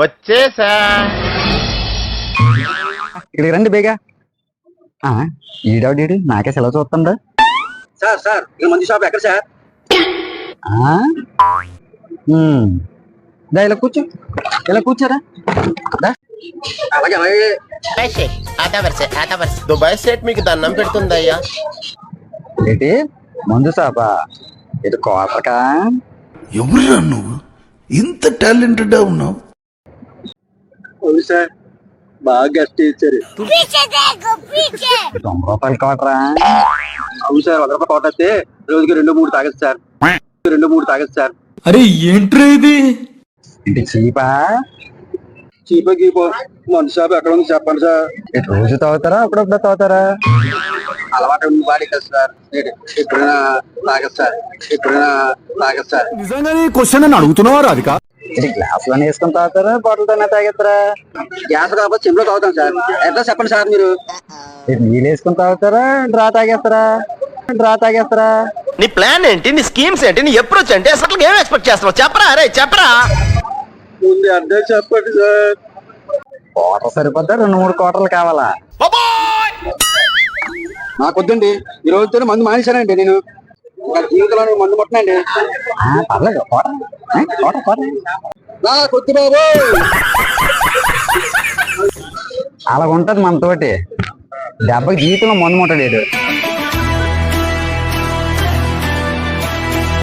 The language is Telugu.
వచ్చేసా. ఇక్కడికి రండి బేగా. ఈడాడీడు నాకే సెలవు చూస్తుందా? సార్ సార్ ఇక్కడ మంచి షాప్ ఎక్కడ సార్? ఇలా కూర్చో, ఇలా కూర్చోరా. అలాగే అలాగే. దుబాయ్ స్టేట్ మీకు దండం పెడుతుందయ్యా. ఏంటి మందు షాపా? ఇది కోటకా? ఎవరురా నువ్వు ఇంత టాలెంటెడ్ ఉన్నావు? అవును సార్, బాగా గెస్ట్ ఇచ్చారు. 90 రూపాయలు కోటరా? అవును సార్, 100 రూపాయలు కోట వస్తే రోజుకి 2-3 తాగచ్చు సార్. 2-3 తాగచ్చు సార్. అరే ఏంట్రా ఇది? ఇంటి చీపా? చీపో గీపో మందు షాప్ ఎక్కడ ఉంది చెప్పండి సార్. రోజు తాగుతారా, అప్పుడప్పుడు తాగుతారా? అలవాటు బాడీ కదా సార్. ఎప్పుడైనా తాగచ్చు సార్, ఎప్పుడైనా తాగచ్చు సార్. నిజంగా క్వశ్చన్ అని అడుగుతున్నావా రాధిక? ఇది గ్లాసులోనే వేసుకొని తాగుతారా, బాటిల్తోనే తాగేస్తారా? గ్యాస్ కాకపోతే చెంబులో తాగుతాం సార్. ఎట్లా చెప్పండి సార్ మీరు? నీళ్ళు వేసుకొని తాగుతారా, డ్రా తాగేస్తారా? నీ ప్లాన్ ఏంటి? నీ స్కీమ్స్ ఏంటి? నీ అప్రోచ్ ఏంటి? అసలు ఏం ఎక్స్పెక్ట్ చేస్తున్నావు? చెప్పరా అరే చెప్పరా. ముందు అర్థం చెప్పండి సార్. కోటర్ సరిపోద్దా, 2-3 కోటర్లు కావాలా? నాకొద్దండి, ఈ రోజుతో మందు మానేశానండి నేను. జీవితంలో మందు ముట్టనండి. పర్లేదు, కోటర్ నాకొద్దు బాబు. అలా ఉంటది మనతోటి. దెబ్బకి జీవితంలో మందు ముట్టలేడు.